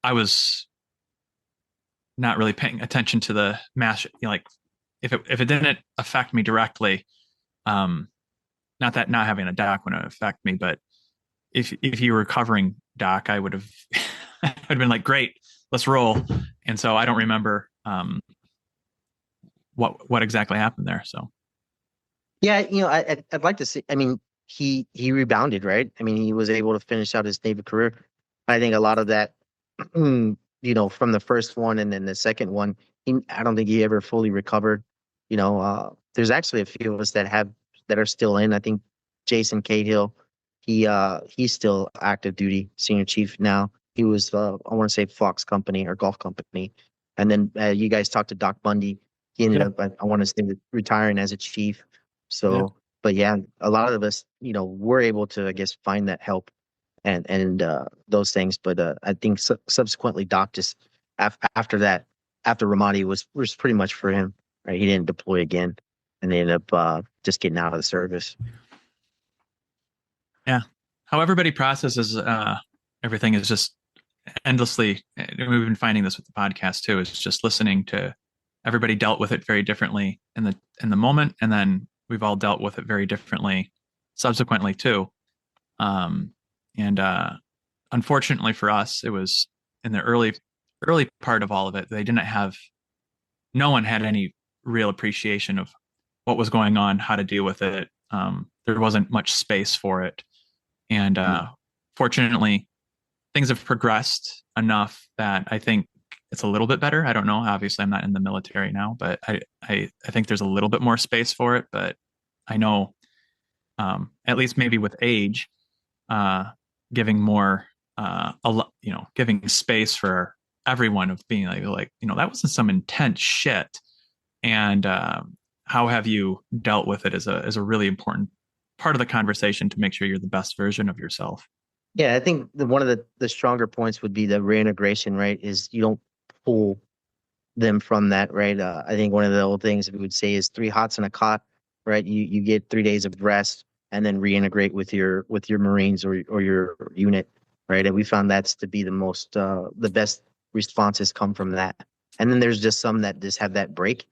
[SPEAKER 3] I was not really paying attention to the mass. Like if it didn't affect me directly, um, not that not having a doc wouldn't affect me, but if you were covering doc, I would have I'd have been like, great, let's roll. And so I don't remember what exactly happened there. So
[SPEAKER 2] Yeah, I'd like to see. I mean, he rebounded, right? I mean, he was able to finish out his Navy career. I think a lot of that, from the first one and then the second one, I don't think he ever fully recovered. There's actually a few of us that are still in. I think Jason Cahill, he's still active duty senior chief now. He was I want to say Fox Company or Golf Company, and then you guys talked to Doc Bundy. He ended up, I want to say, retiring as a chief. So, but yeah, a lot of us, we're able to, I guess, find that help and those things. But I think subsequently, Doc just after that, after Ramadi was pretty much for him, right? He didn't deploy again, and they ended up just getting out of the service.
[SPEAKER 3] yeah, how everybody processes everything is just endlessly. We've been finding this with the podcast too. Is just listening to everybody dealt with it very differently in the moment, and then we've all dealt with it very differently subsequently too. And unfortunately for us, it was in the early part of all of it. No one had any real appreciation of what was going on, how to deal with it. There wasn't much space for it. And fortunately, things have progressed enough that I think it's a little bit better. I don't know. Obviously, I'm not in the military now, but I think there's a little bit more space for it. But I know, at least maybe with age, giving more, giving space for everyone of being like, that wasn't some intense shit. And how have you dealt with it is a really important part of the conversation to make sure you're the best version of yourself.
[SPEAKER 2] Yeah, I think one of the stronger points would be the reintegration, right? Is you don't pull them from that, right? I think one of the old things we would say is 3 hots and a cot, right? You get 3 days of rest and then reintegrate with your Marines or your unit, right? And we found that's to be the best responses come from that. And then there's just some that just have that break.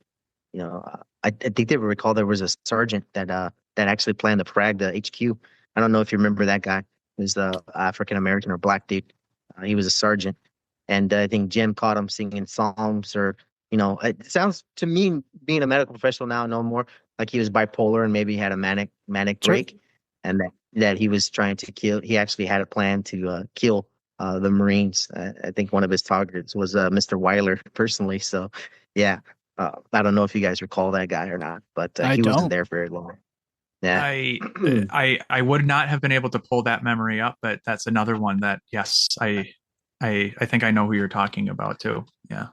[SPEAKER 2] I think they recall there was a sergeant that actually planned to frag the HQ. I don't know if you remember that guy. He was the African American or black dude. He was a sergeant, and I think Jen caught him singing psalms, or it sounds to me, being a medical professional now, no more like he was bipolar and maybe had a manic break, and that he was trying to kill. He actually had a plan to kill the Marines. I think one of his targets was Mr. Weiler personally. So, yeah, I don't know if you guys recall that guy or not, but he wasn't there very long. Yeah.
[SPEAKER 3] I would not have been able to pull that memory up, but that's another one that, yes, I think I know who you're talking about too. Yeah.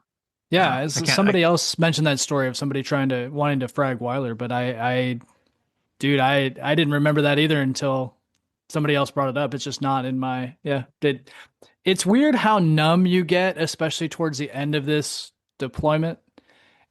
[SPEAKER 1] Yeah. Somebody else mentioned that story of somebody wanting to frag Weiler, but I didn't remember that either until somebody else brought it up. It's just not in my, it's weird how numb you get, especially towards the end of this deployment.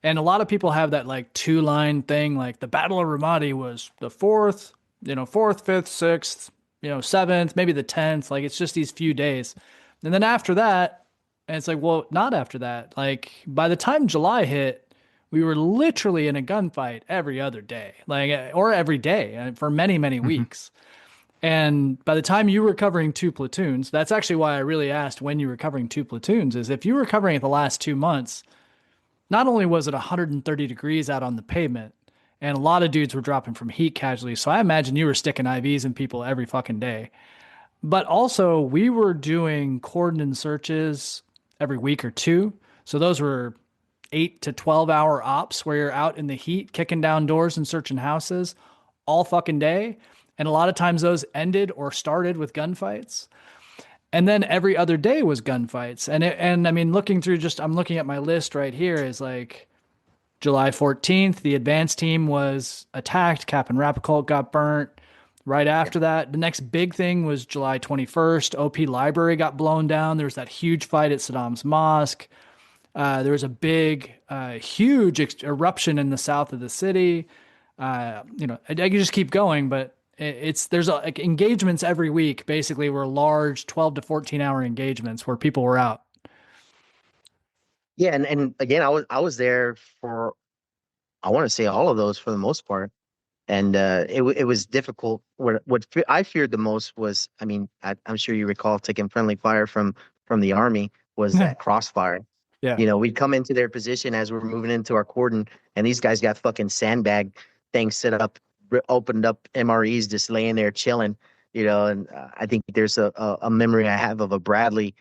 [SPEAKER 1] And a lot of people have that like 2-line thing, like the Battle of Ramadi was the 4th, 4th, 5th, 6th, 7th, maybe the 10th. Like it's just these few days. And then after that, and it's like, well, not after that. Like by the time July hit, we were literally in a gunfight every other day, or every day for many, many weeks. And by the time you were covering 2 platoons, that's actually why I really asked when you were covering 2 platoons, is if you were covering it the last 2 months, not only was it 130 degrees out on the pavement, and a lot of dudes were dropping from heat casualties, so I imagine you were sticking IVs in people every fucking day. But also, we were doing cordon searches every week or 2. So those were 8 to 12-hour ops where you're out in the heat, kicking down doors and searching houses all fucking day. And a lot of times those ended or started with gunfights. And then every other day was gunfights. And I mean, I'm looking at my list right here is like July 14th, the advanced team was attacked. Captain Rappacolt got burnt. Right after that, the next big thing was July 21st. OP Library got blown down. There was that huge fight at Saddam's Mosque. There was a big, huge eruption in the south of the city. I could just keep going, but there's engagements every week basically were large 12 to 14 hour engagements where people were out.
[SPEAKER 2] Yeah, and again, I was there for, I want to say, all of those for the most part. and it was difficult. I feared the most was, I mean, I'm sure you recall taking friendly fire from the army, was that crossfire.
[SPEAKER 1] Yeah.
[SPEAKER 2] You know, we'd come into their position as we're moving into our cordon, and these guys got fucking sandbag things set up, opened up MREs, just laying there chilling. You know, and I think there's a memory I have of a Bradley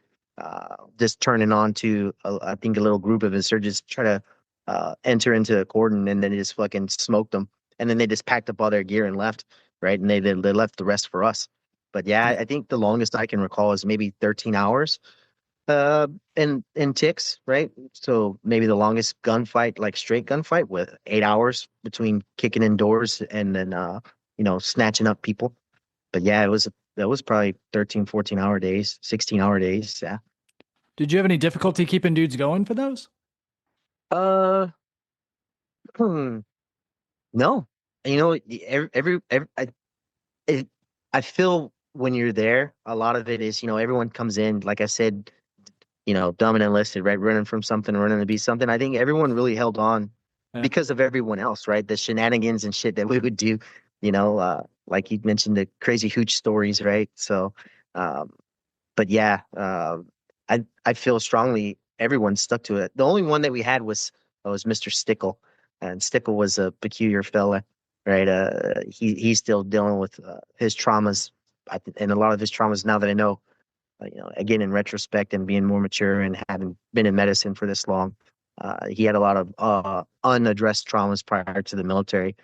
[SPEAKER 2] just turning on to, I think, a little group of insurgents try to enter into a cordon, and then it just fucking smoked them. And then they just packed up all their gear and left, right? And they left the rest for us. But yeah, I think the longest I can recall is maybe 13 hours in ticks, right? So maybe the longest gunfight, like straight gunfight, with 8 hours between kicking in doors and then snatching up people. But yeah, that was probably 13, 14 hour days, 16 hour days. Yeah.
[SPEAKER 1] Did you have any difficulty keeping dudes going for those?
[SPEAKER 2] Uh, hmm, no. You know, it, I feel when you're there, a lot of it is, everyone comes in, like I said, dumb and enlisted, right? Running from something, running to be something. I think everyone really held on
[SPEAKER 1] Yeah.
[SPEAKER 2] because of everyone else, right? The shenanigans and shit that we would do, like you mentioned, the crazy hooch stories, right? So, um, but yeah, I feel strongly everyone stuck to it. The only one that we had was Mr. Stickle, and Stickle was a peculiar fella, right? He's still dealing with his traumas, and a lot of his traumas now that I know, again, in retrospect and being more mature and having been in medicine for this long, he had a lot of unaddressed traumas prior to the military.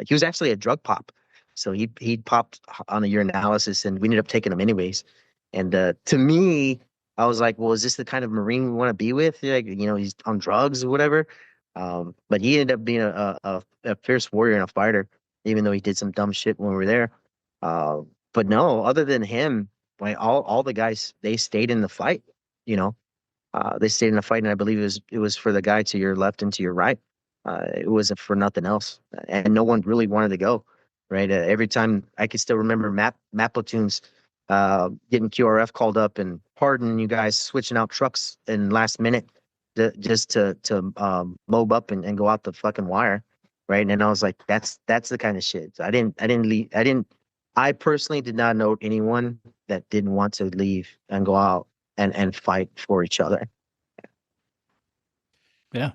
[SPEAKER 2] He was actually a drug pop, so he popped on a urinalysis, and we ended up taking him anyways. And to me, I was like, well, is this the kind of Marine we want to be with? Like, he's on drugs or whatever. But he ended up being a fierce warrior and a fighter, even though he did some dumb shit when we were there. But no, other than him, like all the guys, they stayed in the fight. You know, they stayed in the fight, and I believe it was for the guy to your left and to your right. It wasn't for nothing else, and no one really wanted to go. Right, every time I can still remember map platoons getting QRF called up, and pardon you guys switching out trucks in last minute just to mob up and go out the fucking wire, right? And I was like, that's the kind of shit. So I personally did not know anyone that didn't want to leave and go out and fight for each other.
[SPEAKER 1] Yeah.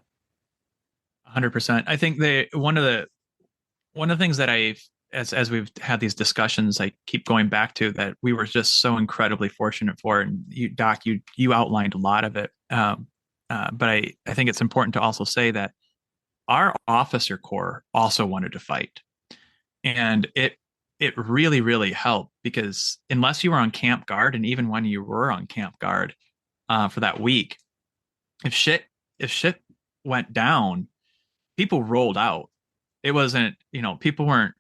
[SPEAKER 3] 100%. I think one of the things that as we've had these discussions, I keep going back to that we were just so incredibly fortunate for, and you, Doc, you outlined a lot of it. But I think it's important to also say that our officer corps also wanted to fight, and it really, really helped, because unless you were on camp guard, and even when you were on camp guard for that week, if shit went down, people rolled out. It wasn't, people weren't,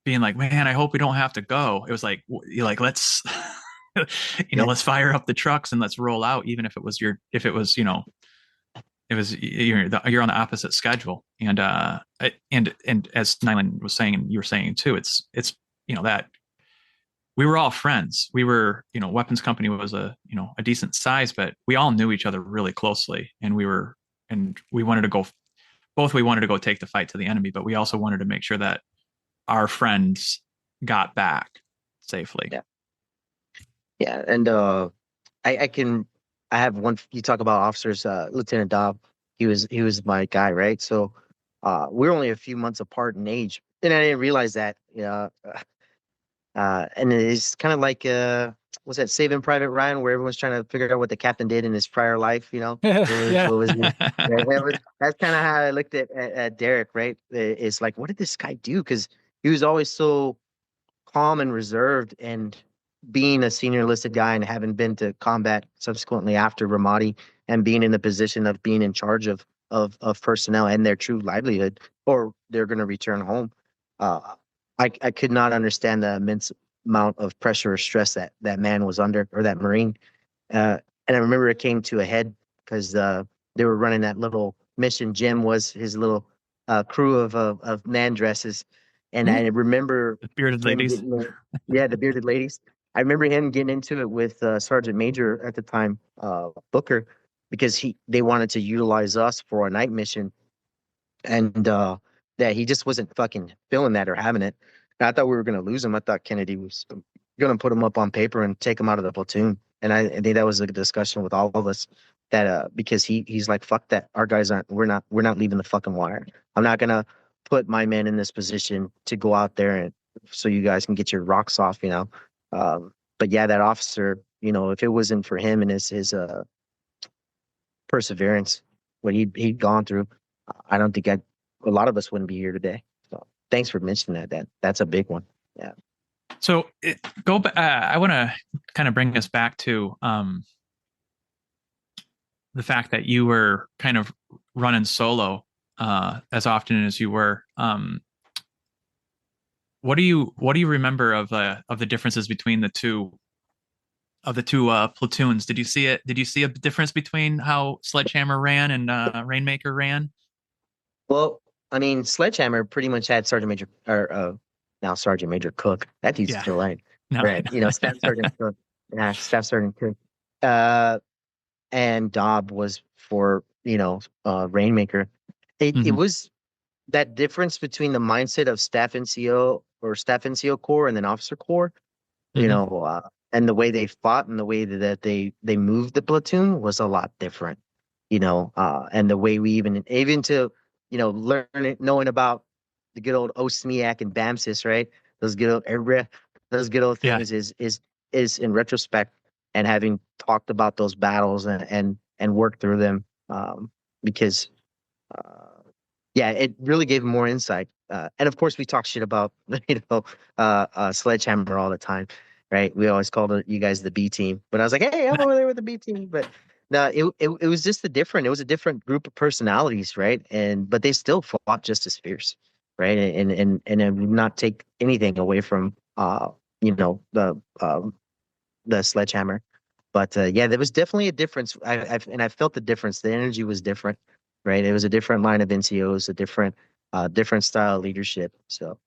[SPEAKER 3] being like, man, I hope we don't have to go. It was like, let's, let's fire up the trucks and let's roll out, even if it was you're on the opposite schedule. And as Nyland was saying, and you were saying too, it's that we were all friends. We were, weapons company was a decent size, but we all knew each other really closely, and we wanted to go. Both we wanted to go take the fight to the enemy, but we also wanted to make sure that our friends got back safely.
[SPEAKER 2] Yeah. Yeah. And I have one. You talk about officers, Lieutenant Dobb, he was my guy, right? So we're only a few months apart in age, and I didn't realize that. And it's kind of like was that Saving Private Ryan, where everyone's trying to figure out what the captain did in his prior life,
[SPEAKER 1] Yeah.
[SPEAKER 2] What was that's kind of how I looked at Derek, right? It's like, what did this guy do? Because he was always so calm and reserved, and being a senior enlisted guy and having been to combat subsequently after Ramadi, and being in the position of being in charge of personnel and their true livelihood, or they're going to return home. I could not understand the immense amount of pressure or stress that man was under, or that Marine. And I remember it came to a head because they were running that little mission. Jim was his little crew of man dresses. And I remember
[SPEAKER 3] the bearded ladies.
[SPEAKER 2] The bearded ladies. I remember him getting into it with Sergeant Major at the time, Booker, because they wanted to utilize us for a night mission. And Yeah, he just wasn't fucking feeling that or having it. And I thought we were going to lose him. I thought Kennedy was going to put him up on paper and take him out of the platoon. And I think that was a discussion with all of us that because he's like, fuck that. Our guys aren't. We're not leaving the fucking wire. I'm not gonna put my men in this position to go out there and so you guys can get your rocks off. But yeah, that officer. If it wasn't for him and his perseverance, what he'd gone through, I don't think a lot of us wouldn't be here today. So thanks for mentioning that. That's a big one. Yeah.
[SPEAKER 3] So I want to kind of bring us back to the fact that you were kind of running solo as often as you were. What do you remember of the differences between the two platoons? Did you see it? Did you see a difference between how Sledgehammer ran and Rainmaker ran?
[SPEAKER 2] Well, I mean, Sledgehammer pretty much had Sergeant Major or now Sergeant Major Cook. That dude's still right.
[SPEAKER 3] No.
[SPEAKER 2] Right. Staff Sergeant Cook. Yeah, Staff Sergeant Cook. And Dobb was for, Rainmaker. It was that difference between the mindset of Staff NCO or Staff NCO Corps and then Officer Corps, and the way they fought and the way that they moved the platoon was a lot different, and the way we even to, learning, knowing about the good old OSMIAC and BAMSIS, right? Those good old things is in retrospect and having talked about those battles and worked through them, because it really gave more insight. And of course we talk shit about, Sledgehammer all the time, right? We always called you guys the B team, but I was like, hey, I'm over there with the B team. But no, it was just it was a different group of personalities, right? But they still fought just as fierce, right? And would not take anything away from the Sledgehammer. But there was definitely a difference. I felt the difference. The energy was different, right? It was a different line of NCOs, a different style of leadership. So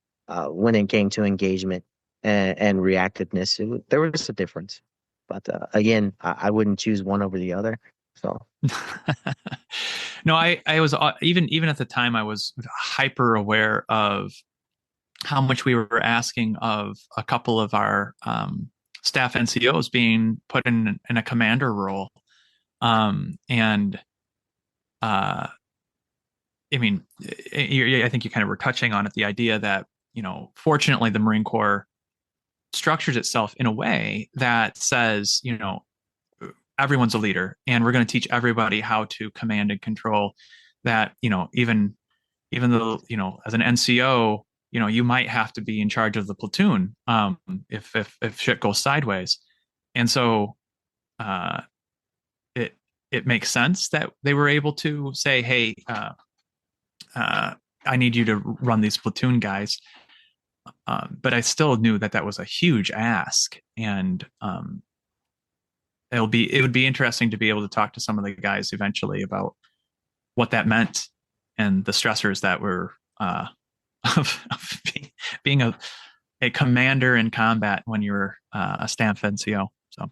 [SPEAKER 2] when it came to engagement and reactiveness, there was a difference. But again, I wouldn't choose one over the other. So
[SPEAKER 3] no, I was even at the time I was hyper aware of how much we were asking of a couple of our staff NCOs being put in a commander role. I mean, I think you kind of were touching on it, the idea that, fortunately the Marine Corps structures itself in a way that says, everyone's a leader and we're going to teach everybody how to command and control that, even though, as an NCO, you might have to be in charge of the platoon if shit goes sideways. And so it makes sense that they were able to say, hey, I need you to run these platoon guys. But I still knew that was a huge ask. And it would be interesting to be able to talk to some of the guys eventually about what that meant and the stressors that were of being a commander in combat when you were a staff NCO. So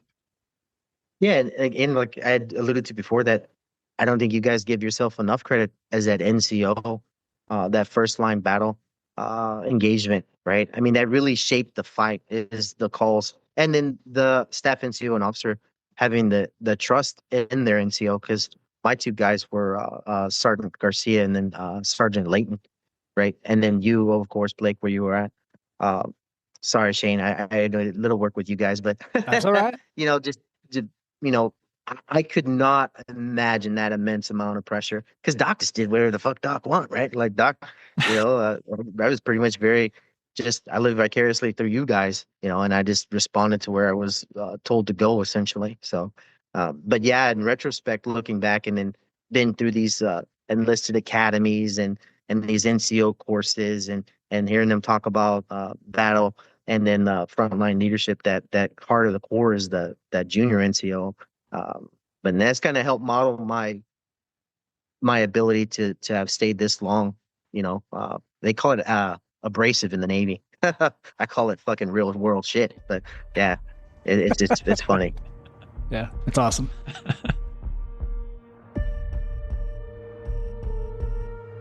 [SPEAKER 2] yeah, and like I had alluded to before, that I don't think you guys give yourself enough credit as that NCO, that first line battle engagement, right? I mean, that really shaped the fight, is the calls, and then the staff NCO and officer having the trust in their NCO, because my two guys were Sergeant Garcia and then Sergeant Layton, right? And then you, of course, Blake, where you were at. Sorry, Shane, I had a little work with you guys, but
[SPEAKER 1] That's all right.
[SPEAKER 2] I could not imagine that immense amount of pressure, because Doc just did whatever the fuck Doc want, right? Like Doc, I was pretty much I lived vicariously through you guys, and I just responded to where I was told to go, essentially. So, but yeah, in retrospect, looking back and then been through these enlisted academies and these NCO courses and hearing them talk about battle and then frontline leadership, that heart of the Corps is that junior NCO. But that's kind of helped model my ability to have stayed this long. They call it abrasive in the Navy. I call it fucking real world shit. But yeah, it's funny.
[SPEAKER 1] Yeah, it's awesome.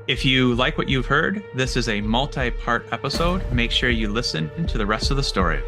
[SPEAKER 3] If you like what you've heard, this is a multi-part episode. Make sure you listen to the rest of the story.